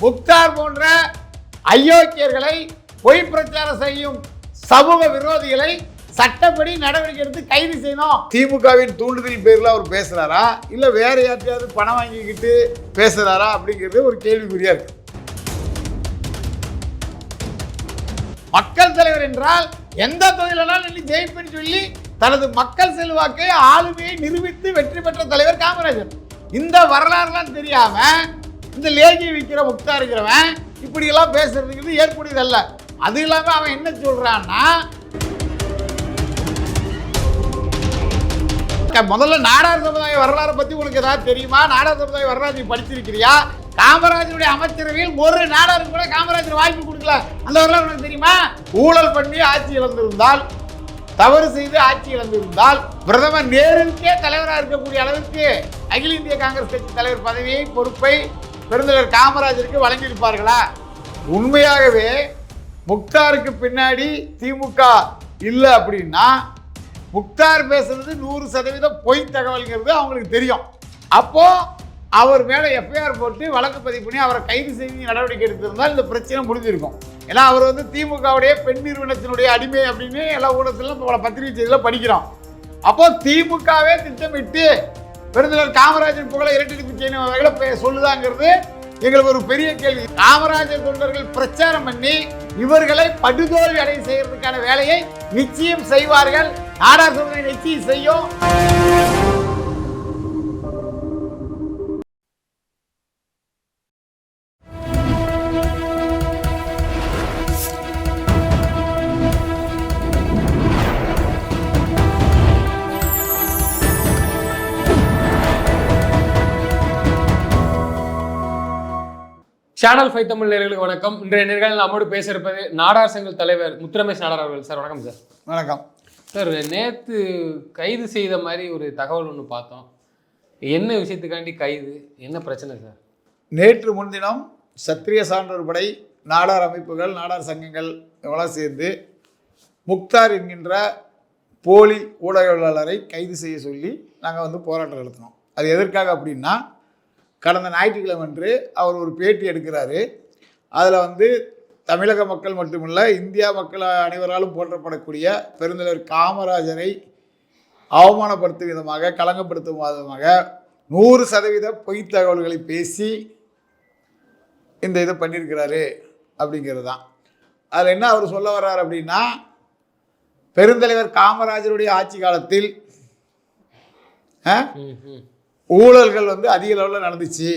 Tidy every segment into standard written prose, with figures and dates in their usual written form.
முக்தார் போன்ற அயோக்கியர்களை பொய் பிரச்சாரம் செய்யும் சமூக விரோதிகளை சட்டப்படி நடவடிக்கை எடுத்து கைது செய்யணும். திமுகவின் தூண்டுதல் பேரில் அவர் பேசுறாரா இல்லை வேற யார்ட்டையாவது பணம் வாங்கிக்கிட்டு பேசுறாரா அப்படிங்கிறது ஒரு கேள்விக்குறியா இருக்கு. மக்கள் தலைவர் என்றால் எந்த தொழிலாலும் ஜெயிப்புன்னு சொல்லி தனது மக்கள் செல்வாக்கை ஆளுமையை நிரூபித்து வெற்றி பெற்ற தலைவர் காமராஜர். இந்த வரலாறுலாம் தெரியாம இந்த லேகி விற்கிற முக்தா இருக்கிறவன் இப்படி எல்லாம் பேசுறதுங்கிறது ஏற்புடையதல்ல. அது இல்லாம அவன் என்ன சொல்றான்னா, முதல்ல நாடார் சமுதாய வரலாறு பத்தி உங்களுக்கு ஏதாவது தெரியுமா? நாடார் சமுதாய வரலாறு நீ படிச்சிருக்கிறியா? காமராஜருடைய அமைச்சரவையில் ஒரு நாடாருக்கு கூட காமராஜர் வாய்ப்பு கொடுக்கல. அந்த வரலாறு உனக்கு தெரியுமா? ஊழல் பண்ணி ஆட்சி இழந்திருந்தால், தவறு செய்து ஆட்சி இழந்திருந்தால் பிரதமர் நேருக்கே தலைவராக இருக்கக்கூடிய அளவிற்கு அகில இந்திய காங்கிரஸ் கட்சி தலைவர் பதவியை பொறுப்பை பெருந்தலைவர் காமராஜருக்கு வழங்கியிருப்பார்களா? உண்மையாகவே முக்தாருக்கு பின்னாடி திமுக இல்லை அப்படின்னா முக்தார் பேசுறது 100% பொய் தகவல்ங்கிறது அவங்களுக்கு தெரியும். அப்போ அவர் மேலே எஃப்ஐஆர் போட்டு வழக்கு பதிவு பண்ணி அவரை கைது செய்து நடவடிக்கை எடுத்திருந்தால் இந்த பிரச்சனை முடிஞ்சிருக்கும். ஏன்னா அவர் திமுகவுடைய பெண் நிறுவனத்தினுடைய அடிமை அப்படின்னு எல்லா ஊடகத்திலும் பல பத்திரிகை செய்தியில் படிக்கிறோம். அப்போ திமுகவே திட்டமிட்டு பெருந்தலைவர் காமராஜர் புகழை இரட்டிப்பு செய்யணும் வகையில் சொல்லுதாங்கிறது எங்களுக்கு ஒரு பெரிய கேள்வி. காமராஜர் தொண்டர்கள் பிரச்சாரம் பண்ணி இவர்களை படுதோல்வி அடைய செய்யறதுக்கான வேலையை நிச்சயம் செய்வார்கள். நாடார் சமுதாயம் நிச்சயம் செய்யும். சேனல் 5 தமிழ் நேயர்களுக்கு வணக்கம். இன்றைய நேர்காணலில் நம்மோடு பேச இருப்பது நாடார் சங்க தலைவர் முத்துரமேஷ் நாடார் அவர்கள். சார் வணக்கம். சார் வணக்கம். சார், நேற்று கைது செய்த மாதிரி ஒரு தகவல் ஒன்று பார்த்தோம். என்ன விஷயத்துக்காண்டி கைது, என்ன பிரச்சனை சார்? நேற்று முன்தினம் சத்திரிய சான்றோர் படை, நாடார் அமைப்புகள், நாடார் சங்கங்கள் இவங்களாம் சேர்ந்து முக்தார் என்கின்ற போலி ஊடகவியலாளரை கைது செய்ய சொல்லி நாங்கள் போராட்டம் நடத்தினோம். அது எதற்காக அப்படின்னா, கடந்த ஞாயிற்றுக்கிழமை அன்று அவர் ஒரு பேட்டி எடுக்கிறாரு. அதில் தமிழக மக்கள் மட்டுமல்ல, இந்தியா மக்கள் அனைவராலும் போற்றப்படக்கூடிய பெருந்தலைவர் காமராஜரை அவமானப்படுத்தும் விதமாக, களங்கப்படுத்தும் விதமாக 100% பொய் தகவல்களை பேசி இந்த இதை பண்ணியிருக்கிறாரு அப்படிங்கிறது தான். அதில் என்ன அவர் சொல்ல வர்றார் அப்படின்னா, பெருந்தலைவர் காமராஜருடைய ஆட்சி காலத்தில் ஊழல்கள் அதிக அளவில் நடந்துச்சு.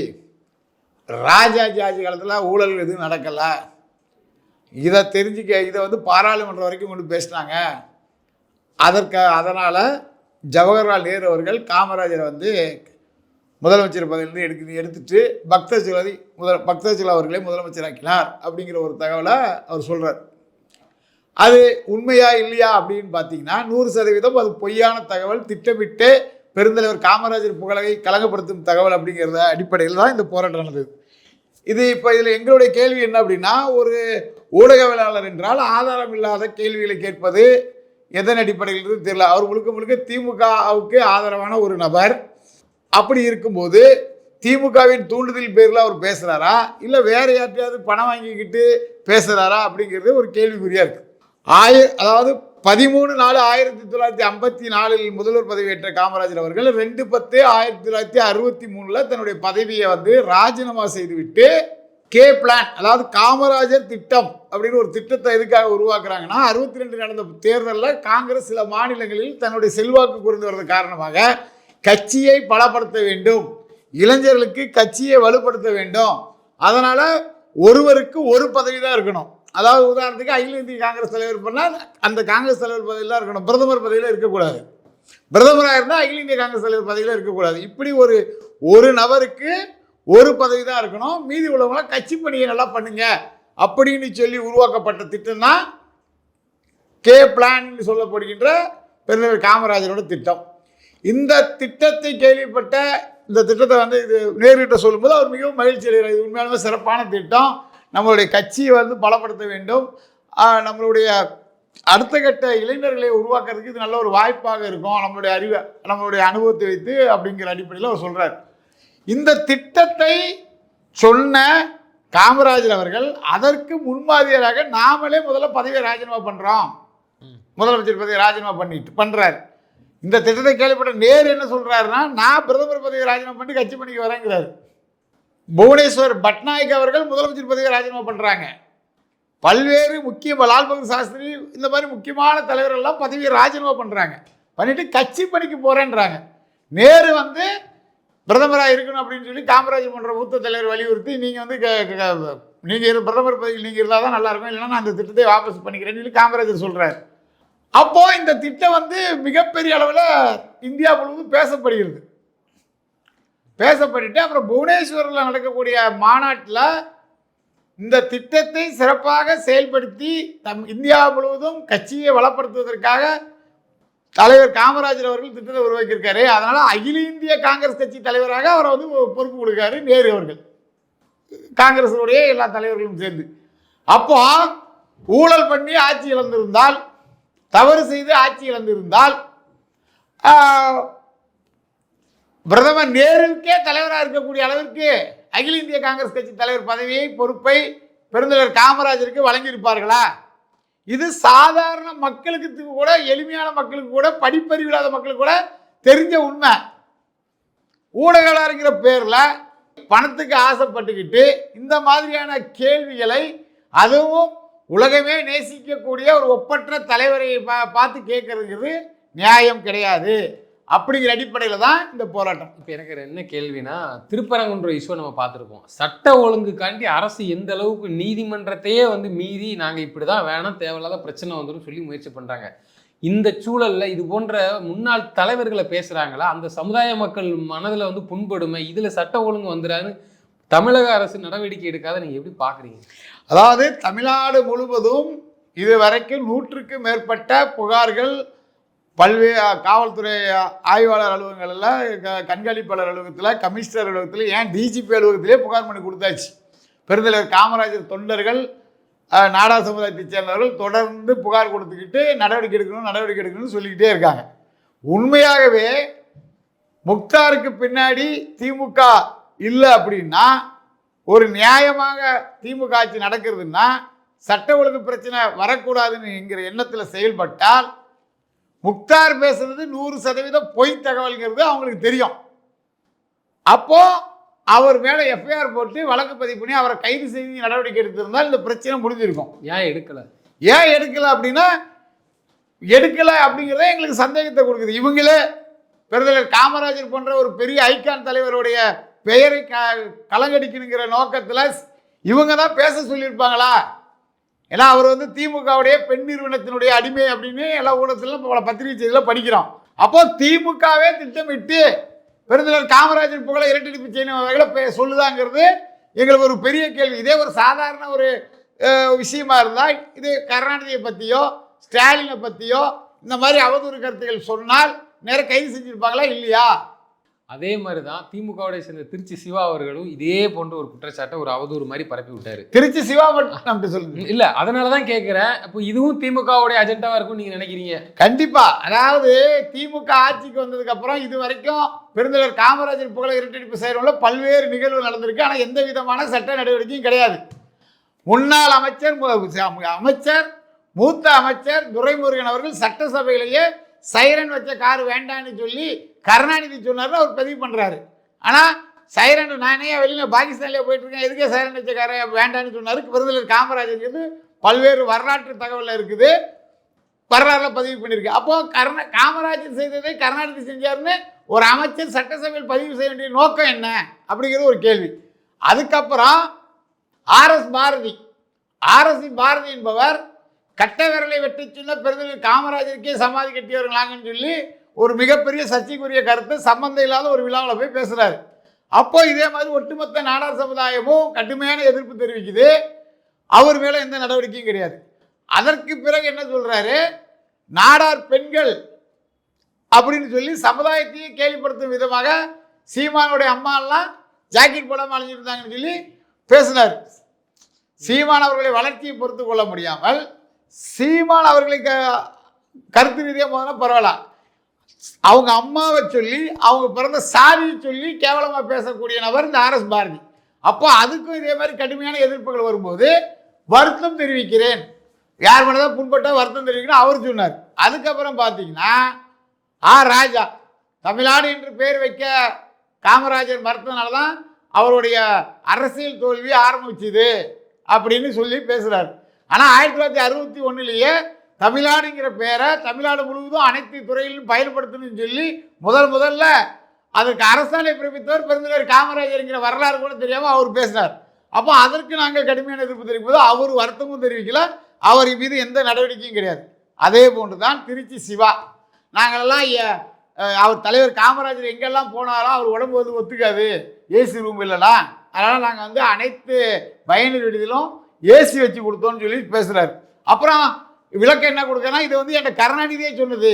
ராஜாஜி ஆட்சி காலத்தில் ஊழல்கள் எதுவும் நடக்கலை. இதை இதை பாராளுமன்றம் வரைக்கும் கொண்டு பேசினாங்க. அதனால் ஜவஹர்லால் நேரு அவர்கள் காமராஜரை முதலமைச்சர் பதவியிலிருந்து எடுத்துட்டு பக்தவத்சலா அவர்களே முதலமைச்சராக்கினார் அப்படிங்கிற ஒரு தகவலை அவர் சொல்கிறார். அது உண்மையா இல்லையா அப்படின்னு பார்த்தீங்கன்னா 100% அது பொய்யான தகவல். திட்டமிட்டு பெருந்தலைவர் காமராஜர் புகழை கலங்கப்படுத்தும் தகவல் அப்படிங்கிறத அடிப்படையில் தான் இந்த போராட்டம் நடந்தது. இதில் எங்களுடைய கேள்வி என்ன அப்படின்னா, ஒரு ஊடகவியலாளர் என்றால் ஆதாரம் இல்லாத கேள்விகளை கேட்பது எதன் அடிப்படையில் தெரியல. அவர் முழுக்க திமுகவுக்கு ஆதரவான ஒரு நபர். அப்படி இருக்கும்போது திமுகவின் தூண்டுதல் பேரில் அவர் பேசுகிறாரா இல்லை வேற யார்ட்டையாவது பணம் வாங்கிக்கிட்டு பேசுகிறாரா அப்படிங்கிறது ஒரு கேள்விக்குறியா இருக்கு. அதாவது 13/4/1954 முதல்வர் பதவியேற்ற காமராஜர் அவர்கள் 2/10/1963 தன்னுடைய பதவியை ராஜினாமா செய்துவிட்டு கே பிளான், அதாவது காமராஜர் திட்டம் அப்படின்னு ஒரு திட்டத்தை எதுக்காக உருவாக்குறாங்கன்னா, 62 நடந்த தேர்தலில் காங்கிரஸ் சில மாநிலங்களில் தன்னுடைய செல்வாக்கு குறைந்து வர்றது காரணமாக கட்சியை பலப்படுத்த வேண்டும், இளைஞர்களுக்கு கட்சியை வலுப்படுத்த வேண்டும். அதனால ஒருவருக்கு ஒரு பதவி தான் இருக்கணும். அதாவது உதாரணத்துக்கு அகில இந்திய காங்கிரஸ் தலைவர் பண்ணால் அந்த காங்கிரஸ் தலைவர் பதவியில் தான் இருக்கணும், பிரதமர் பதவியில் இருக்கக்கூடாது. பிரதமராக இருந்தால் அகில இந்திய காங்கிரஸ் தலைவர் பதவியில் இருக்கக்கூடாது. இப்படி ஒரு நபருக்கு ஒரு பதவி தான் இருக்கணும், மீதி உள்ளவங்களாம் கட்சி பணியை நல்லா பண்ணுங்க அப்படின்னு சொல்லி உருவாக்கப்பட்ட திட்டம் தான் கே பிளான் சொல்லப்படுகின்ற பெருந்தலைவர் காமராஜரோட திட்டம். இந்த திட்டத்தை கேள்விப்பட்ட இந்த திட்டத்தை இது நேருகிட்ட சொல்லும்போது அவர் மிகவும் மகிழ்ச்சி அடைகிறார். இது உண்மையாலுமே சிறப்பான திட்டம், நம்மளுடைய கட்சியை பலப்படுத்த வேண்டும், நம்மளுடைய அடுத்த கட்ட இளைஞர்களை உருவாக்குறதுக்கு இது நல்ல ஒரு வாய்ப்பாக இருக்கும், நம்மளுடைய அனுபவத்தை வைத்து அப்படிங்கிற அடிப்படையில் அவர் சொல்கிறார். இந்த திட்டத்தை சொன்ன காமராஜர் அவர்கள் அதற்கு முன்மாதிரியாக நாமளே முதல்ல பதவியை ராஜினாமா பண்ணுறோம், முதலமைச்சர் பதவியை ராஜினாமா பண்ணுறாரு. இந்த திட்டத்தை கேள்விப்பட்ட நேரு என்ன சொல்கிறாருன்னா, நான் பிரதமர் பதவியை ராஜினாமா பண்ணி கட்சி பணிக்கு வரேங்கிறாரு. புவனேஸ்வர் பட்நாயக் அவர்கள் முதலமைச்சர் பதவியை ராஜினாமா பண்ணுறாங்க. பல்வேறு லால் பகதூர் சாஸ்திரி இந்த மாதிரி முக்கியமான தலைவர்கள்லாம் பதவியை ராஜினாமா பண்ணுறாங்க, பண்ணிட்டு கட்சி பணிக்கு போகிறேன்றாங்க. நேரு வந்து பிரதமராக இருக்கணும் அப்படின்னு சொல்லி காமராஜர் போன்ற மூத்த தலைவர் வலியுறுத்தி நீங்கள் வந்து நீங்கள் பிரதமர் பதவியில் நீங்கள் இருந்தால் தான் நல்லாயிருக்கும், இல்லைன்னா நான் அந்த திட்டத்தை வாபஸ் பண்ணிக்கிறேன்னு சொல்லி காமராஜர் சொல்கிறார். அப்போது இந்த திட்டம் வந்து மிகப்பெரிய அளவில் இந்தியா முழுவதும் பேசப்படுகிறது. பேசப்பட்டு அப்புறம் புவனேஸ்வரில் நடக்கக்கூடிய மாநாட்டில் இந்த திட்டத்தை சிறப்பாக செயல்படுத்தி இந்தியா முழுவதும் கட்சியை வளப்படுத்துவதற்காக தலைவர் காமராஜர் அவர்கள் திட்டத்தை உருவாக்கியிருக்காரு. அதனால் அகில இந்திய காங்கிரஸ் கட்சி தலைவராக அவரை வந்து பொறுப்பு கொடுக்காரு நேரு அவர்கள், காங்கிரஸுடைய எல்லா தலைவர்களும் சேர்ந்து. அப்போ ஊழல் பண்ணி ஆட்சி இழந்திருந்தால், தவறு செய்து ஆட்சி இழந்திருந்தால், பிரதமர் நேருக்கே தலைவராக இருக்கக்கூடிய அளவிற்கு அகில இந்திய காங்கிரஸ் கட்சி தலைவர் பதவியை பொறுப்பை பெருந்தலைவர் காமராஜருக்கு வழங்கியிருப்பார்களா? இது சாதாரண மக்களுக்கு கூட, எளிமையான மக்களுக்கு கூட, படிப்பறிவு இல்லாத மக்களுக்கு கூட தெரிஞ்ச உண்மை. ஊடகங்கிற பேரில் பணத்துக்கு ஆசைப்பட்டுக்கிட்டு இந்த மாதிரியான கேள்விகளை, அதுவும் உலகமே நேசிக்கக்கூடிய ஒரு ஒப்பற்ற தலைவரை பார்த்து கேட்கறதுங்கிறது நியாயம் கிடையாது. அப்படிங்கிற அடிப்படையில் தான் இந்த போராட்டம். இப்போ எனக்கு என்ன கேள்வினா, திருப்பரங்குன்ற இஷ்யூ நம்ம பார்த்துருக்கோம். சட்ட ஒழுங்குக்காண்டி அரசு எந்த அளவுக்கு நீதிமன்றத்தையே வந்து மீறி நாங்கள் இப்படி தான் வேணாம், தேவையில்லாத பிரச்சனை வந்துடும் சொல்லி முயற்சி பண்ணுறாங்க. இந்த சூழலில் இது போன்ற முன்னாள் தலைவர்களை பேசுகிறாங்களா, அந்த சமுதாய மக்கள் மனதில் வந்து புண்படுமை, இதில் சட்ட ஒழுங்கு வந்துடான்னு தமிழக அரசு நடவடிக்கை எடுக்காத நீங்கள் எப்படி பார்க்குறீங்க? அதாவது தமிழ்நாடு முழுவதும் இது வரைக்கும் 100க்கும் மேற்பட்ட புகார்கள் பல்வேறு காவல்துறை ஆய்வாளர் அலுவலகங்களில், கண்காணிப்பாளர் அலுவலகத்தில், கமிஷனர் அலுவலகத்தில், ஏன் டிஜிபி அலுவலகத்திலே புகார் பண்ணி கொடுத்தாச்சு. பெருந்தலைவர் காமராஜர் தொண்டர்கள், நாடார் சமுதாயத்தைச் சேர்ந்தவர்கள் தொடர்ந்து புகார் கொடுத்துக்கிட்டு நடவடிக்கை எடுக்கணும்னு சொல்லிக்கிட்டே இருக்காங்க. உண்மையாகவே முக்தாருக்கு பின்னாடி திமுக இல்லை அப்படின்னா, ஒரு நியாயமாக திமுக ஆட்சி நடக்கிறதுன்னா சட்ட ஒழுங்கு பிரச்சனை வரக்கூடாதுங்கிற எண்ணத்தில் செயல்பட்டால், முக்தார் பேசுறது 100% பொய் தகவல்ங்கிறது அவங்களுக்கு தெரியும். அப்போ அவர் மேலே எஃப்ஐஆர் போட்டு வழக்கு பதிவு பண்ணி அவரை கைது செய்து நடவடிக்கை எடுத்திருந்தால் இந்த பிரச்சனை முடிஞ்சிருக்கும். ஏன் எடுக்கலை அப்படின்னா, எடுக்கலை அப்படிங்கிறத எங்களுக்கு சந்தேகத்தை கொடுக்குது. இவங்களே பெருந்தலைவர் காமராஜர் போன்ற ஒரு பெரிய ஐகான் தலைவருடைய பெயரை கலங்கடிக்கணுங்கிற நோக்கத்தில் இவங்க தான் பேச சொல்லியிருப்பாங்களா? ஏன்னா அவர் வந்து திமுகவுடைய பெண் நிறுவனத்தினுடைய அடிமை அப்படின்னு எல்லா ஊடகத்திலும் பல பத்திரிகை செய்தியில் படிக்கிறோம். அப்போ திமுகவே திட்டமிட்டு பெருந்தலைவர் காமராஜர் புகழை இரட்டடிப்பு செய்யணும் வகையில் சொல்லுதாங்கிறது எங்களுக்கு ஒரு பெரிய கேள்வி. இதே ஒரு சாதாரண ஒரு விஷயமா இருந்தால், இது கருணாநிதியை பற்றியோ ஸ்டாலினை பற்றியோ இந்த மாதிரி அவதூறு கருத்துக்கள் சொன்னால் நேரம் கைது செஞ்சுருப்பாங்களா இல்லையா? அதே மாதிரி தான் திமுகவுடைய சேர்ந்த திருச்சி சிவா அவர்களும் இதே போன்ற ஒரு குற்றச்சாட்டை ஒரு அவதூறு மாதிரி பரப்பி விட்டாரு. திருச்சி சிவா மட்டும் சொல்லுங்க. இல்லை, அதனால தான் கேட்குறேன். இப்போ இதுவும் திமுகவுடைய அஜெண்டாவாக இருக்கும் நீங்கள் நினைக்கிறீங்க? கண்டிப்பாக. அதாவது திமுக ஆட்சிக்கு வந்ததுக்கு அப்புறம் இது வரைக்கும் பெருந்தலைவர் காமராஜர் புகழை இரட்டடிப்பு செய்யறவங்கள பல்வேறு நிகழ்வு நடந்திருக்கு. ஆனால் எந்த விதமான சட்ட நடவடிக்கையும் கிடையாது. முன்னாள் அமைச்சர் மூத்த அமைச்சர் துரைமுருகன் அவர்கள் சட்டசபையிலேயே சைரன் வச்ச கார் வேண்டான்னு சொல்லி கருணாநிதி சொன்னார்னு அவர் பதிவு பண்ணுறாரு. ஆனால் சைரன் நானே வெளியில் பாகிஸ்தான்லேயே போயிட்டுருக்கேன், எதுக்கே சைரன் வச்ச காரை வேண்டான்னு சொன்னார் பெருந்தலைவர் காமராஜர். பல்வேறு வரலாற்று தகவலில் இருக்குது, வரலாறில் பதிவு பண்ணியிருக்கு. அப்போது காமராஜர் செய்ததை கருணாநிதி செஞ்சார்னு ஒரு அமைச்சர் சட்டசபையில் பதிவு செய்ய வேண்டிய நோக்கம் என்ன அப்படிங்கிறது ஒரு கேள்வி. அதுக்கப்புறம் ஆர்எஸ் பாரதி என்பவர் கட்ட விரலை வெட்டி சொன்ன பெருந்தலைவர் காமராஜருக்கே சமாதி கட்டியவர்களாங்கன்னு சொல்லி ஒரு மிகப்பெரிய சர்ச்சைக்குரிய கருத்து சம்பந்தம் இல்லாத ஒரு விழாவில் போய் பேசுகிறாரு. அப்போ இதே மாதிரி ஒட்டுமொத்த நாடார் சமுதாயமும் கடுமையான எதிர்ப்பு தெரிவிக்குது. அவர் மேலே எந்த நடவடிக்கையும் கிடையாது. அதற்கு பிறகு என்ன சொல்கிறாரு, நாடார் பெண்கள் அப்படின்னு சொல்லி சமுதாயத்தையே கேள்விப்படுத்தும் விதமாக சீமானுடைய அம்மாலாம் ஜாக்கெட் போடாமல் அழிஞ்சிருந்தாங்கன்னு சொல்லி பேசினார். சீமான் அவர்களை வளர்ச்சியை பொறுத்து கொள்ள முடியாமல் சீமான் அவர்களை கருத்து ரீதியாக போதுனா பரவாயில்ல, அவங்க அம்மாவை சொல்லி அவங்க பிறந்த சாதியை சொல்லி கேவலமாக பேசக்கூடிய நபர் இந்த ஆர்எஸ் பாரதி. அப்போ அதுக்கும் இதே மாதிரி கடுமையான எதிர்ப்புகள் வரும்போது வருத்தம் தெரிவிக்கிறேன், யார் மேலதான் புண்பட்டா வருத்தம் தெரிவிக்கணும் அவர் சொன்னார். அதுக்கப்புறம் பார்த்தீங்கன்னா ராஜா தமிழ்நாடு என்று பேர் வைக்க காமராஜர் மறுத்தனால தான் அவருடைய அரசியல் தோல்வி ஆரம்பிச்சுது அப்படின்னு சொல்லி பேசுகிறார். ஆனால் 1961 தமிழ்நாடுங்கிற பேரை தமிழ்நாடு முழுவதும் அனைத்து துறையிலும் பயன்படுத்தணும்னு சொல்லி முதல்ல அதற்கு அரசாணை பிறப்பித்தவர் பெருந்தலைவர் காமராஜருங்கிற வரலாறு கூட தெரியாமல் அவர் பேசினார். அப்போ அதற்கு நாங்கள் கடுமையான எதிர்ப்பு தெரிவிப்பது, அவர் வருத்தமும் தெரிவிக்கல, அவர் மீது எந்த நடவடிக்கையும் கிடையாது. அதே போன்று தான் திருச்சி சிவா, நாங்களெல்லாம் அவர் தலைவர் காமராஜர் எங்கெல்லாம் போனாலும் அவர் உடம்பு வந்து ஒத்துக்காது, ஏசி ரூம் இல்லைனா, அதனால் நாங்கள் வந்து அனைத்து பயணியர் விடுதியிலும் ஏசி வச்சு கொடுத்தோன்னு சொல்லி பேசுகிறார். அப்புறம் விளக்கம் என்ன கொடுக்கனா, இது வந்து என்கிட்ட கருணாநிதியே சொன்னது,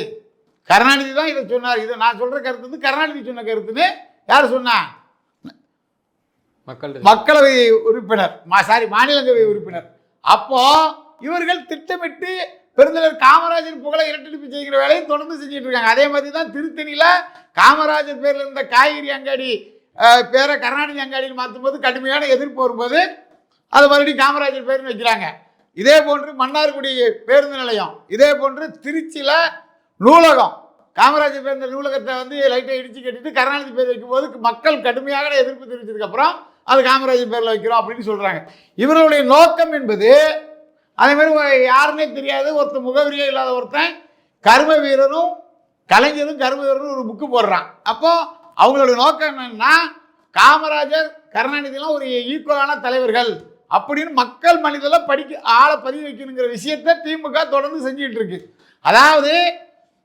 கருணாநிதி தான் இதை சொன்னார், இதை நான் சொல்கிற கருத்து வந்து கருணாநிதி சொன்ன கருத்துன்னு யார் சொன்னா? மக்களவை உறுப்பினர், மாநிலங்களவை உறுப்பினர். அப்போ இவர்கள் திட்டமிட்டு பெருந்தலைவர் காமராஜர் புகழை இரட்டிப்பு செய்கிற வேலையை தொடர்ந்து செஞ்சுட்டு இருக்காங்க. அதே மாதிரி தான் திருத்தணியில் காமராஜர் பேரில் இருந்த காய்கறி அங்காடி பேரை கருணாநிதி அங்காடின்னு மாற்றும்போது கடுமையான எதிர்ப்பு வரும்போது அது மறுபடியும் காமராஜர் பேர்னு வைக்கிறாங்க. இதே போன்று மன்னார்குடி பேருந்து நிலையம், இதே போன்று திருச்சியில் நூலகம், காமராஜர் பேர் நூலகத்தை வந்து லைட்டை இடிச்சு கட்டிட்டு கருணாநிதி பேர் வைக்கும்போது மக்கள் கடுமையாக எதிர்ப்பு தெரிவித்ததுக்கப்புறம் அது காமராஜர் பேரில் வைக்கிறோம் அப்படின்னு சொல்கிறாங்க. இவர்களுடைய நோக்கம் என்பது அதே மாதிரி யாருன்னே தெரியாது ஒருத்தன் முகவரியே இல்லாத ஒருத்தன் கர்ம வீரரும் கலைஞரும் கர்ம வீரரும் ஒரு புக்கு போடுறான். அப்போ அவங்களோட நோக்கம் என்னன்னா காமராஜர் கருணாநிதிலாம் ஒரு ஈக்குவலான தலைவர்கள் அப்படின்னு மக்கள் மனிதெல்லாம் ஆளை பதிவு வைக்கணுங்கிற விஷயத்தை திமுக தொடர்ந்து செஞ்சுட்டு இருக்கு. அதாவது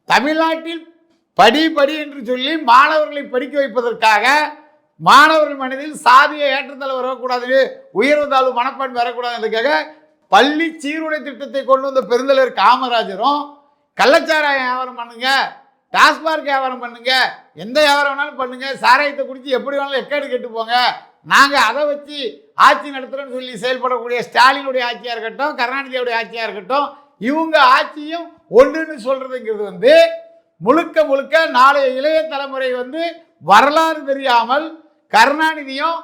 தமிழ்நாட்டில் படி என்று சொல்லி மாணவர்களை படிக்க வைப்பதற்காக மாணவர்கள் மனதில் சாதிய ஏற்றத்தாழ்வு வரக்கூடாது, உயர்வு தாழ்வு மனப்பான்மை வரக்கூடாதுன்றதுக்காக பள்ளி சீருடை திட்டத்தை கொண்டு வந்த பெருந்தலைவர் காமராஜரும் கள்ளச்சாராய வியாபாரம் பண்ணுங்க, டாஸ்மார்க் வியாபாரம் பண்ணுங்க, எந்த வியாபாரம் வேணாலும் பண்ணுங்க, சாராயத்தை குடிச்சு எப்படி வேணாலும் எக்கேடு கெட்டு போங்க, நாங்கள் அதை வச்சு ஆட்சி நடத்துகிறோன்னு சொல்லி செயல்படக்கூடிய ஸ்டாலினுடைய ஆட்சியாக இருக்கட்டும், கருணாநிதியுடைய ஆட்சியாக இருக்கட்டும், இவங்க ஆட்சியும் ஒன்றுன்னு சொல்கிறதுங்கிறது வந்து முழுக்க நாளைய இளைய தலைமுறை வந்து வரலாறு தெரியாமல் கருணாநிதியும்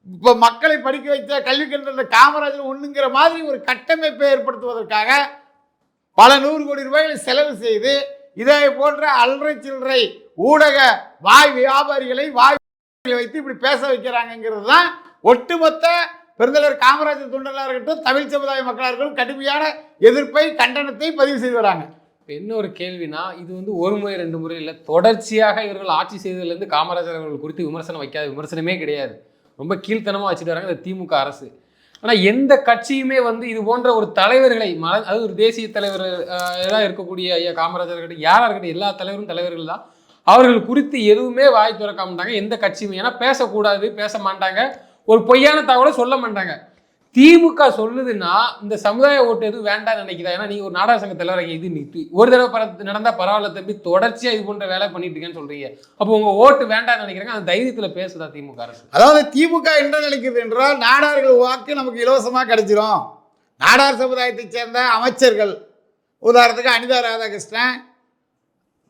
இப்போ மக்களை படிக்க வைத்த கல்வி கன்ற காமராஜர் ஒன்றுங்கிற மாதிரி ஒரு கட்டமைப்பை ஏற்படுத்துவதற்காக பல 100 கோடி ரூபாய்களை செலவு செய்து இதை போன்ற அல்றை சில்லறை ஊடக வியாபாரிகளை வைத்து இப்படி பேச வைக்கிறாங்கிறது தான் ஒட்டுமொத்த பெருந்தலைவர் காமராஜர் தொண்டர்களாக இருக்கட்டும், தமிழ் சமுதாய மக்களாக இருக்கட்டும் கடுமையான எதிர்ப்பை கண்டனத்தை பதிவு செய்து வராங்க. என்ன ஒரு கேள்வினா, இது வந்து ஒரு முறை 2 முறை இல்லை, தொடர்ச்சியாக இவர்கள் ஆட்சி செய்ததுலேருந்து காமராஜர் அவர்கள் குறித்து விமர்சனம் வைக்காத விமர்சனமே கிடையாது. ரொம்ப கீழ்த்தனமாக வச்சுட்டு வராங்க இந்த திமுக அரசு. ஆனால் எந்த கட்சியுமே வந்து இது போன்ற ஒரு தலைவர்களை அதாவது ஒரு தேசிய தலைவர் எல்லாம் இருக்கக்கூடிய ஐயா காமராஜர் இருக்கட்டும், யாராக இருக்கட்டும், எல்லா தலைவர்கள் தான், அவர்கள் குறித்து எதுவுமே வாய் திறக்க மாட்டாங்க எந்த கட்சியுமே. ஏன்னா பேசக்கூடாது, பேச மாட்டாங்க, ஒரு பொய்யான தகவலை சொல்ல மாட்டாங்க. திமுக சொல்லுதுன்னா இந்த சமுதாய ஓட்டு எதுவும் வேண்டாம்னு நினைக்கிறா. ஏன்னா நீங்க ஒரு நாடக சங்க தலைவர், இது ஒரு தடவை நடந்தா பரவாயில்ல தம்பி, தொடர்ச்சியா இது போன்ற வேலை பண்ணிட்டு இருக்கேன்னு சொல்றீங்க, அப்போ உங்க ஓட்டு வேண்டாம்னு நினைக்கிறாங்க. அந்த தைரியத்துல பேசுதா திமுக அரசு? அதாவது திமுக என்ன நினைக்கிறது என்றால் நாடார்கள் வாக்கு நமக்கு இலவசமா கிடைச்சிரும். நாடார் சமுதாயத்தை சேர்ந்த அமைச்சர்கள், உதாரணத்துக்கு அனிதா ராதாகிருஷ்ணன்,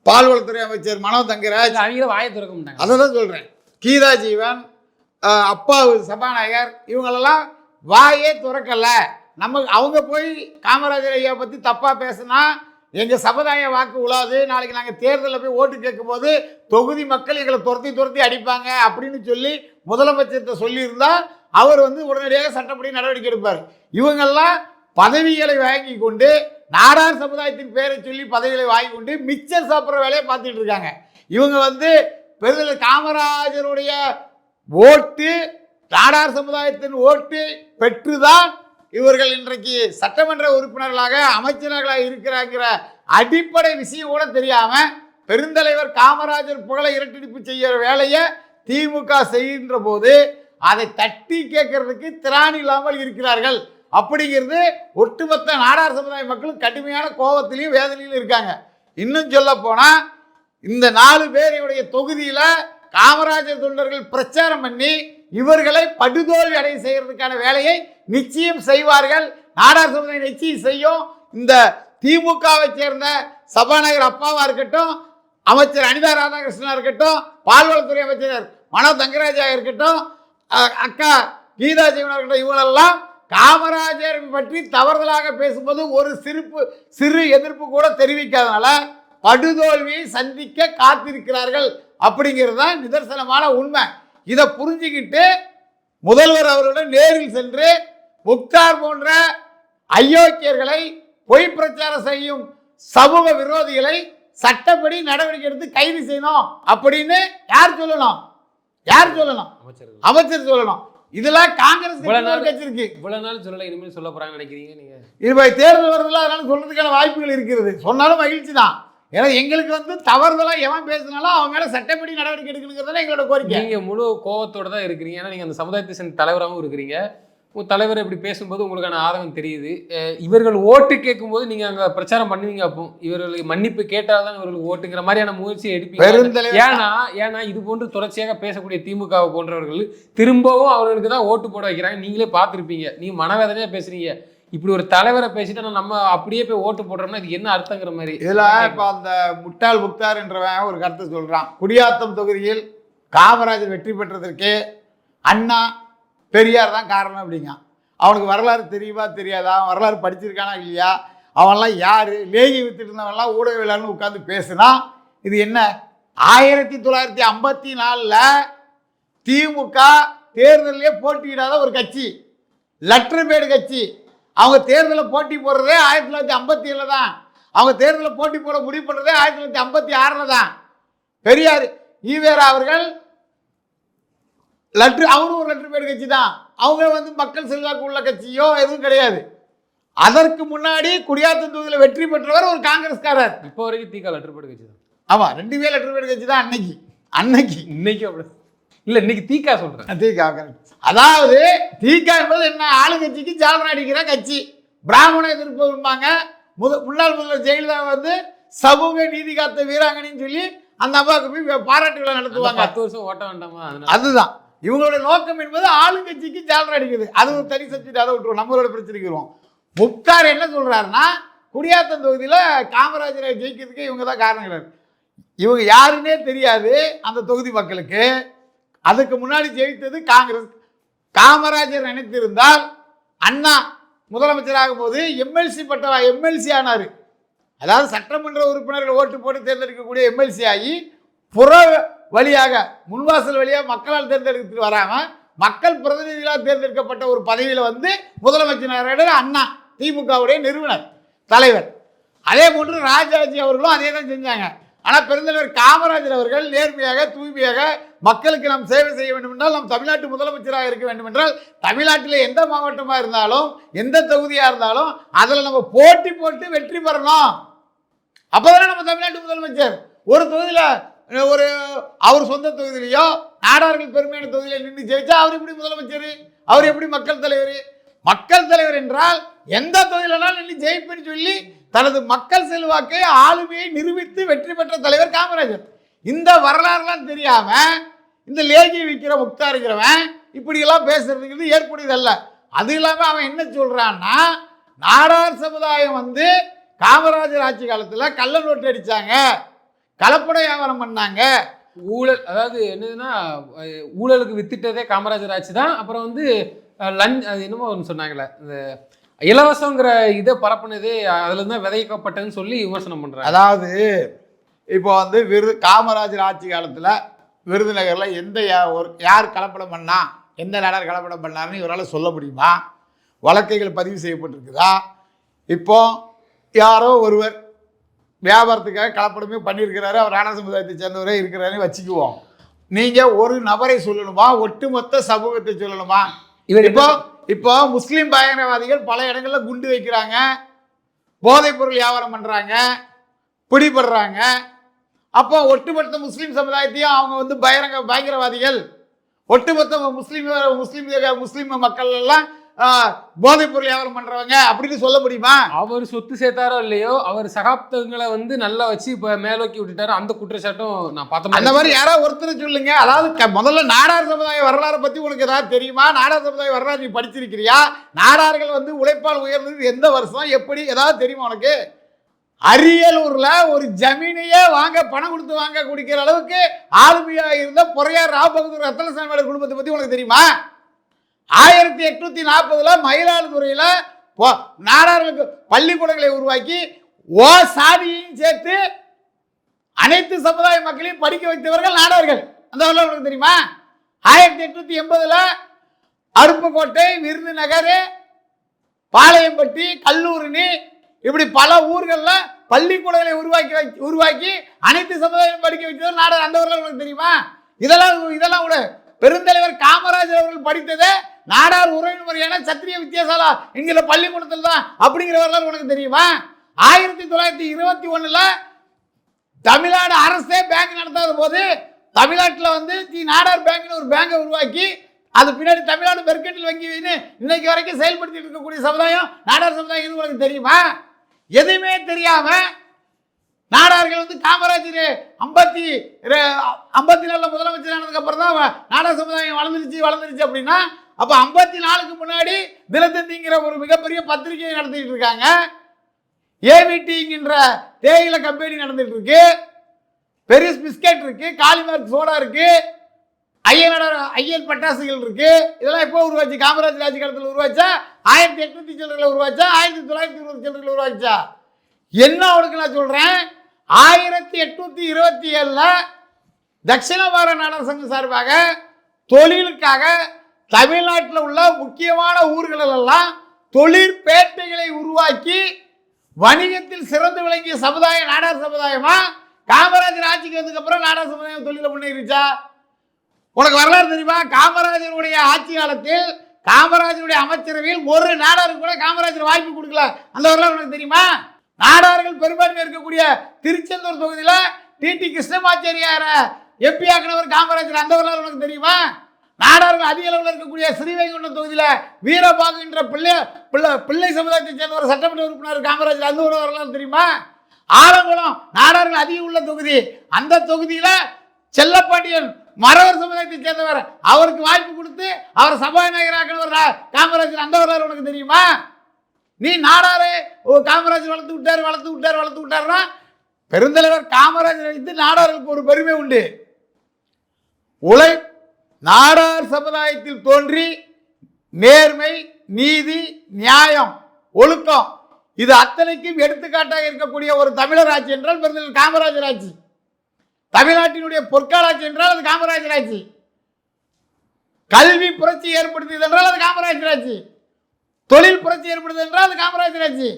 பால்வளத்துறை அமைச்சர் மனோ தங்கராஜ், அவங்க வாயை திறக்க மாட்டாங்க. அதை தான் சொல்றேன். கீதா ஜீவன், அப்பா சபாநாயகர், இவங்களெல்லாம் வாயே துறக்கல. அவங்க போய் காமராஜர் ஐயா பற்றி தப்பாக பேசுனா எங்கள் சமுதாய வாக்கு உழாது, நாளைக்கு நாங்கள் தேர்தலில் போய் ஓட்டு கேட்கும் போது தொகுதி மக்கள் எங்களை துரத்தி அடிப்பாங்க அப்படின்னு சொல்லி முதலமைச்சர்கிட்ட சொல்லியிருந்தால் அவர் வந்து உடனடியாக சட்டப்படி நடவடிக்கை எடுப்பார். இவங்கெல்லாம் பதவிகளை வாங்கி கொண்டு நாடார் சமுதாயத்தின் பேரை சொல்லி பதவிகளை வாங்கி கொண்டு மிச்சர் சாப்பிட்ற வேலையை பார்த்துட்டு இருக்காங்க. இவங்க வந்து பெருந்தலைவர் காமராஜருடைய ஓட்டு, நாடார் சமுதாயத்தின் ஓட்டு பெற்றுதான் இவர்கள் இன்றைக்கு சட்டமன்ற உறுப்பினர்களாக அமைச்சர்களாக இருக்கிறாங்கிற அடிப்படை விஷயம் கூட தெரியாம பெருந்தலைவர் காமராஜர் புகழை இரட்டிப்பு செய்கிற வேலையை திமுக செய்கின்ற போது அதை தட்டி கேட்கறதுக்கு திராணி இல்லாமல் இருக்கிறார்கள். அப்படிங்கிறது ஒட்டுமொத்த நாடார் சமுதாய மக்களும் கடுமையான கோபத்திலையும் வேதனையிலும் இருக்காங்க. இன்னும் சொல்ல போனா இந்த 4 பேருடைய தொகுதியில காமராஜர் தொண்டர்கள் பிரச்சாரம் பண்ணி இவர்களை படுதோல்வி அடைய செய்யறதுக்கான வேலையை நிச்சயம் செய்வார்கள். நாடார் சமுதாயம் நிச்சயம் செய்யும். இந்த திமுகவை சேர்ந்த சபாநாயகர் அப்பாவா இருக்கட்டும், அமைச்சர் அனிதா ராதாகிருஷ்ணனா இருக்கட்டும், பால்வளத்துறை அமைச்சர் மனோ தங்கராஜா இருக்கட்டும், அக்கா கீதா ஜீவனர்கள் இவங்களெல்லாம் காமராஜர் பற்றி தவறுதலாக பேசும்போது ஒரு சிறு எதிர்ப்பு கூட தெரிவிக்காதனால படுதோல்வியை சந்திக்க காத்திருக்கிறார்கள் அப்படிங்கிறது தான் நிதர்சனமான உண்மை. இதை புரிஞ்சுக்கிட்டு முதல்வர் அவர்களுடன் நேரில் சென்று முக்தார் போன்ற அயோக்கியர்களை பொய் பிரச்சாரம் செய்யும் சமூக விரோதிகளை சட்டப்படி நடவடிக்கை எடுத்து கைது செய்யணும் அப்படின்னு யார் சொல்லணும்? அமைச்சர் சொல்லணும். இதெல்லாம் காங்கிரஸ் கட்சி இருக்கு. இவ்வளவு நாள் சொல்லல, இனிமேல் சொல்ல போறாங்க நினைக்கிறீங்க நீங்க? இது தேர்தல் வருதுல, அதனால சொல்றதுக்கான வாய்ப்புகள் இருக்கிறது. சொன்னாலும் மகிழ்ச்சி தான். ஏன்னா எங்களுக்கு தவறுதலா எவன் பேசினாலும் அவன் மேல சட்டப்படி நடவடிக்கை எடுக்கணுங்கிறத எங்களோட கோரிக்கை. நீங்க முழு கோவத்தோட தான் இருக்கிறீங்க. ஏன்னா நீங்க அந்த சமுதாயத்தை சேர்ந்த தலைவராகவும் இருக்கிறீங்க. உங்க தலைவர் இப்படி பேசும்போது உங்களுக்கான ஆதங்கம் தெரியுது. இவர்கள் ஓட்டு கேட்கும்போது நீங்க அங்க பிரச்சாரம் பண்ணுவீங்க. அப்போ இவர்களுக்கு மன்னிப்பு கேட்டால்தான் இவர்களுக்கு ஓட்டுங்கிற மாதிரியான முயற்சியை எடுப்பீங்க. ஏன்னா இது போன்று தொடர்ச்சியாக பேசக்கூடிய திமுக போன்றவர்கள் திரும்பவும் அவர்களுக்கு தான் ஓட்டு போட வைக்கிறாங்க. நீங்களே பார்த்துருப்பீங்க. நீங்க மனவேதனையா பேசுறீங்க. இப்படி ஒரு தலைவரை பேசிட்டு நம்ம அப்படியே போய் ஓட்டு போடுறோம்னா இது என்ன அர்த்தங்கிற மாதிரி. இதுல இப்ப அந்த முட்டாள் முக்தார் என்றவன் ஒரு கருத்தை சொல்றான். குடியாத்தம் தொகுதியில் காமராஜர் வெற்றி பெற்றதற்கு அண்ணா பெரியார் தான் காரணம் அப்படிங்க. அவனுக்கு வரலாறு தெரியுமா தெரியாதா? வரலாறு படிச்சிருக்கானா இல்லையா? அவன்லாம் யாரு? லேகி வித்துட்டு இருந்தவன்லாம் ஊடகவியலாளர்னு உட்காந்து பேசுனா இது என்ன? 1954 திமுக தேர்தலே போட்டியிடாத ஒரு கட்சி, லெட்டர்பேடு கட்சி. அவங்க தேர்தலில் போட்டி போடுறதே 1957 தான். அவங்க தேர்தலில் போட்டி போட முடிவு பண்ணுறதே 1956 தான். பெரியார் ஈவேரா அவர்கள் அவரும் ஒரு லெட்டர்பேடு கட்சி தான். அவங்க மக்கள் செல்வாக்கு உள்ள கட்சியோ எதுவும் கிடையாது. அதற்கு முன்னாடி குடியாத்தம் தொகுதியில் வெற்றி பெற்றவர் ஒரு காங்கிரஸ்காரர். இப்போ வரைக்கும் தீகா லெட்டர்பேடு கட்சி தான். ஆமா, 2 பேர் லெட்டர்பேடு கட்சி தான். இன்னைக்கு அப்படி இல்ல, இன்னைக்கு தீகா சொல்றேன். தீகா அதாவது தீகா என்பது என்ன? ஆளுங்கட்சிக்கு ஜாலரா அடிக்கிற கட்சி. பிராமண எதிர்ப்பும்பாங்க. முன்னாள் முதல்வர் ஜெயலலிதா சமூக நீதி காத்த வீராங்கனின்னு சொல்லி அந்த அம்மாவுக்கு போய் பாராட்டு விழா நடத்துவாங்க. 10 வருஷம் ஓட்ட வேண்டாமா? அதுதான் இவங்களுடைய நோக்கம் என்பது ஆளுங்கட்சிக்கு ஜாலரா அடிக்குது. அது ஒரு தனி சப்ஜெக்ட். அதை விட்டுருவோம், நம்மளோட பிரச்சனைக்கு வருவோம். முக்தார் என்ன சொல்றாருன்னா, குடியாத்தம் தொகுதியில் காமராஜரை ஜெயிக்கிறதுக்கு இவங்க தான் காரணங்கள். இவங்க யாருன்னே தெரியாது அந்த தொகுதி மக்களுக்கு. அதுக்கு முன்னாடி ஜெயித்தது காங்கிரஸ். காமராஜர் நினைத்திருந்தால் அண்ணா முதலமைச்சராகும் போது எம்எல்சி ஆனார். அதாவது சட்டமன்ற உறுப்பினர்கள் ஓட்டு போட்டு தேர்ந்தெடுக்கக்கூடிய எம்எல்சி ஆகி புற வழியாக முன்வாசல் வழியாக மக்களால் தேர்ந்தெடுத்துட்டு வராமல் மக்கள் பிரதிநிதிகளால் தேர்ந்தெடுக்கப்பட்ட ஒரு பதவியில் முதலமைச்சர் அண்ணா, திமுகவுடைய நிறுவனர் தலைவர். அதே போன்று ராஜாஜி அவர்களும் அதே தான் செஞ்சாங்க. ஆனால் பெருந்தலைவர் காமராஜர் அவர்கள் நேர்மையாக தூய்மையாக மக்களுக்கு நாம் சேவை செய்ய வேண்டும் என்றால், நாம் தமிழ்நாட்டு முதலமைச்சராக இருக்க வேண்டும் என்றால், தமிழ்நாட்டில் எந்த மாவட்டமாக இருந்தாலும் எந்த தொகுதியாக இருந்தாலும் அதில் நம்ம போட்டி போட்டு வெற்றி பெறணும். அப்போதானே நம்ம தமிழ்நாட்டு முதலமைச்சர். ஒரு தொகுதியில் அவர் சொந்த தொகுதியிலையோ நாடார்கள் பெருமையான தொகுதியில் நின்று ஜெயிச்சா அவர் எப்படி முதலமைச்சர்? அவர் எப்படி மக்கள் தலைவர்? மக்கள் தலைவர் என்றால் எந்த தொகுதியிலனாலும் நின்று ஜெயிப்புன்னு சொல்லி தனது மக்கள் செல்வாக்கை ஆளுமையை நிரூபித்து வெற்றி பெற்ற தலைவர் காமராஜர். இந்த வரலாறுலாம் தெரியாம இந்த லேகி விற்கிற முக்தாருங்கிறவன் இப்படியெல்லாம் பேசுறதுங்கிறது ஏற்புடையதல்ல. அது இல்லாமல் அவன் என்ன சொல்றான்னா, நாடார் சமுதாயம் காமராஜர் ஆட்சி காலத்தில் கள்ள நோட்டு அடிச்சாங்க, கலப்பட வியாபாரம் பண்ணாங்க, ஊழல். அதாவது என்னதுன்னா, ஊழலுக்கு வித்துட்டதே காமராஜர் ஆட்சி தான். அப்புறம் அது என்னமோ ஒன்று சொன்னாங்களே, இந்த இலவசங்கிற இதை பரப்புனதே அதுல இருந்தால் விதைக்கப்பட்டதுன்னு சொல்லி விமர்சனம் பண்றாங்க. அதாவது இப்போ காமராஜர் ஆட்சி காலத்தில் விருதுநகரில் யார் கலப்படம் பண்ணா, எந்த நாடார் கலப்படம் பண்ணாருன்னு இவரால் சொல்ல முடியுமா? வழக்குகள் பதிவு செய்யப்பட்டிருக்குதா? இப்போ யாரோ ஒருவர் வியாபாரத்துக்காக கலப்படமே பண்ணியிருக்கிறாரு, அவர் நாடார் சமுதாயத்தை சேர்ந்தவரே இருக்கிறாருன்னு வச்சுக்குவோம். நீங்கள் ஒரு நபரை சொல்லணுமா, ஒட்டுமொத்த சமூகத்தை சொல்லணுமா? இப்போ முஸ்லீம் பயங்கரவாதிகள் பல இடங்களில் குண்டு வைக்கிறாங்க, போதைப் பொருள் வியாபாரம் பண்ணுறாங்க, பிடிபடுறாங்க. அப்போ ஒட்டுமொத்த முஸ்லீம் சமுதாயத்தையும் அவங்க பயங்கரவாதிகள், ஒட்டுமொத்த முஸ்லீம் மக்கள் எல்லாம் போதைப் பொருள் வியாபாரம் பண்றவங்க அப்படின்னு சொல்ல முடியுமா? அவர் சொத்து சேர்த்தாரோ இல்லையோ, அவர் சகாப்தங்களை நல்லா வச்சு இப்ப மேலோக்கி விட்டுட்டாரு. அந்த குற்றச்சாட்டும் நான் பார்த்தேன். அந்த மாதிரி யாராவது ஒருத்தர் சொல்லுங்க. அதாவது முதல்ல நாடார் சமுதாய வரலாறு பத்தி உனக்கு ஏதாவது தெரியுமா? நாடார் சமுதாய வரலாறு நீ படிச்சிருக்கிறியா? நாடார்கள் உழைப்பால் உயர்ந்தது எந்த வருஷம், எப்படி, ஏதாவது தெரியுமா உனக்கு? அரியலூர்ல ஒரு ஜமீனையே பணம் கொடுத்து வாங்க குடிக்கிற அளவுக்கு ஆளுமையா இருந்த பொறையார் ராவ் பகதூர் ரத்தனசாமி குடும்பத்தை பத்தி உனக்கு தெரியுமா? 1840 மயிலாடுதுறையில் நாடார்களுக்கு பள்ளிக்கூடங்களை உருவாக்கி சாதியையும் சேர்த்து அனைத்து சமுதாய மக்களையும் படிக்க வைத்தவர்கள் நாடார்கள். அந்த வரலாறு தெரியுமா? 1880 அருப்புக்கோட்டை, விருதுநகர், பாளையம்பட்டி, கல்லூரணி, இப்படி பல ஊர்களில் பள்ளிக்கூடங்களை உருவாக்கி அனைத்து சமுதாயம் படிக்க வைத்தவர் நாடார். அந்த வரலாறு தெரியுமா? இதெல்லாம் கூட பெருந்தலைவர் காமராஜர் அவர்கள் படித்தது நாடார் உறவு முறையான சத்திரிய வித்தியாசாலா என்கிற பள்ளிக்கூடத்தில் தான். அப்படிங்கிற வரலாறு உனக்கு தெரியுமா? 1921 தமிழ்நாடு அரசே பேங்க் நடத்தாத போது தமிழ்நாட்டில் நாடார் பேங்க்னு ஒரு பேங்கை உருவாக்கி அது பின்னாடி தமிழ்நாடு மெர்கன்டைல் வங்கி இன்னைக்கு வரைக்கும் செயல்படுத்திட்டு இருக்கக்கூடிய சமுதாயம் நாடார் சமுதாயம். உங்களுக்கு தெரியுமா? எதுவுமே தெரியாம நாடார்கள் காமராஜர் 54 முதலமைச்சர் ஆனதுக்கு அப்புறம் தான் நாடார் சமுதாயம் வளர்ந்துருச்சு அப்படின்னா, அப்ப 54க்கு முன்னாடி தினத்தந்திங்கிற ஒரு மிகப்பெரிய பத்திரிகையை நடத்திட்டு இருக்காங்க. ஏவிடிங்கிற தேயிலை கம்பெனி நடந்துட்டு இருக்கு, பெரிஸ் பிஸ்கெட் இருக்கு, காளிமார்க் சோடா இருக்கு, ஐயன் பட்டாசுகள் இருக்கு. இதெல்லாம் எப்போ உருவாச்சு? காமராஜர் ஆட்சி காலத்தில் உருவாச்சா? 1800 சில்லறையில் உருவாச்சா? 1920 சில்லறையில் உருவாச்சா? என்ன அவனுக்கு நான் சொல்றேன், 1827 தட்சிண பாரத நாடார் சங்கம் சார்பாக தொழிலுக்காக தமிழ்நாட்டில் உள்ள முக்கியமான ஊர்களெல்லாம் தொழிற்பேட்டைகளை உருவாக்கி வணிகத்தில் சிறந்து விளங்கிய சமுதாயம் நாடார் சமுதாயமா? காமராஜர் ஆட்சிக்கு வந்ததுக்கு அப்புறம் நாடார் சமுதாயம் தொழில முன்னேறிச்சா? உனக்கு வரலாறு தெரியுமா? காமராஜருடைய ஆட்சி காலத்தில் காமராஜருடைய அமைச்சரவையில் ஒரு நாடாருக்கு கூட காமராஜர் வாய்ப்பு கொடுக்கல. அந்த வரலாறு உனக்கு தெரியுமா? நாடார்கள் பெரும்பான்மை இருக்கக்கூடிய திருச்செந்தூர் தொகுதியில் டிடி கிருஷ்ணமாச்சாரியார எம்பி ஆக்கினவர் காமராஜர். அந்த வரலாறு உனக்கு தெரியுமா? நாடார்கள் அதிக அளவில் இருக்கக்கூடிய ஸ்ரீவைகுண்டம் தொகுதியில் வீரபாகு என்ற பிள்ளை சமுதாயத்தை சேர்ந்த ஒரு சட்டமன்ற உறுப்பினர் காமராஜர். அந்த ஒரு வரலாறு தெரியுமா? ஆலங்குளம் நாடார்கள் அதிகம் உள்ள தொகுதி, அந்த தொகுதியில் செல்லப்பாண்டியன் மறவர் சமுதாயத்தை சேர்ந்தவர், அவருக்கு வாய்ப்பு கொடுத்து அவர் சபாநாயகராக்கினவர் காமராஜர். அந்த வரலாறு உனக்கு தெரியுமா? நீ நாடாரே காமராஜர் வளர்த்து விட்டாருன்னா பெருந்தலைவர் காமராஜர் வைத்து நாடார்களுக்கு ஒரு பெருமை உண்டு. நாடார் சமுதாயத்தில் தோன்றி நேர்மை, நீதி, நியாயம், ஒழுக்கம் இது அத்தனைக்கும் எடுத்துக்காட்டாக இருக்கக்கூடிய ஒரு தமிழர் ஆட்சி என்றால் பெருந்தலைவர் காமராஜர் ஆட்சி. தமிழ்நாட்டினுடைய பொற்கால ஆட்சி என்றால் அது காமராஜர் ஆட்சி. கல்வி புரட்சி ஏற்படுத்தியது என்றால் அது காமராஜர் ஆட்சி. தொழில் புரட்சி ஏற்படுது என்றால் அது காமராஜர் ஆட்சி.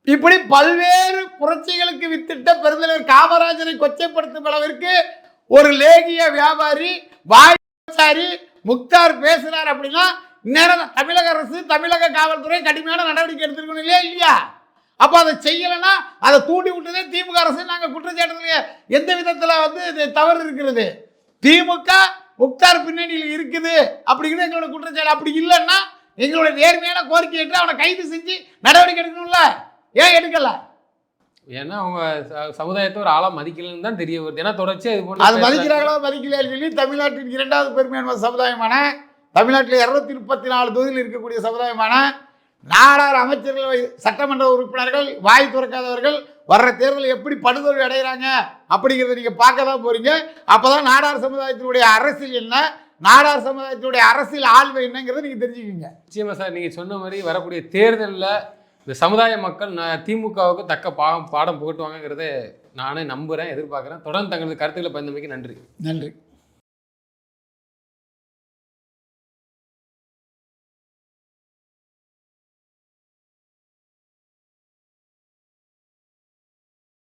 இப்படி பல்வேறு புரட்சிகளுக்கு வித்திட்ட பெருந்தலைவர் காமராஜரை கொச்சைப்படுத்தும் அளவிற்கு ஒரு லேகிய வியாபாரி வாய்ச்சாரி முக்தார் பேசுறார் அப்படின்னா இந்நேரம் தமிழக அரசு, தமிழக காவல்துறை கடுமையான நடவடிக்கை எடுத்திருக்கணும் இல்லையா? அப்ப அதை செய்யலைன்னா அதை தூண்டி விட்டதே திமுக அரசு. நாங்கள் குற்றச்சாட்டுல எந்த விதத்தில் தவறு இருக்கிறது? திமுக முக்தார் பின்னணியில் இருக்குது அப்படிங்கிறது எங்களோட குற்றச்சாட்டு. அப்படி இல்லைன்னா எங்களுடைய நேர்மையான கோரிக்கை என்று அவனை கைது செஞ்சு நடவடிக்கை எடுக்கணும்ல. ஏன் எடுக்கல? ஏன்னா அவங்க சமுதாயத்தை ஒரு ஆளா மதிக்கலன்னு தான் தெரிய வருது. ஏன்னா தொடர்ச்சி அது மதிக்கிறாங்களோ மதிக்கலையா சொல்லி தமிழ்நாட்டின் 2வது பெருமையான சமுதாயமான தமிழ்நாட்டில் 234 தொகுதியில் இருக்கக்கூடிய சமுதாயமான நாடார் அமைச்சர்கள், சட்டமன்ற உறுப்பினர்கள் வாய் துறக்காதவர்கள் வர்ற தேர்தலில் எப்படி படுதோல்வி அடைகிறாங்க அப்படிங்கிறத நீங்கள் பார்க்க தான் போறீங்க. அப்போதான் நாடார் சமுதாயத்தினுடைய அரசியல் என்ன, நாடார் சமுதாயத்தினுடைய அரசியல் ஆள்வை என்னங்கிறத நீங்கள் தெரிஞ்சுக்கிங்க. நிச்சயமா சார், நீங்கள் சொன்ன மாதிரி வரக்கூடிய தேர்தலில் இந்த சமுதாய மக்கள் திமுகவுக்கு தக்க பாடம் புகட்டுவாங்கிறத நானே நம்புகிறேன், எதிர்பார்க்குறேன். தொடர்ந்து தங்களது கருத்துக்களை பகிர்ந்தமைக்கு நன்றி.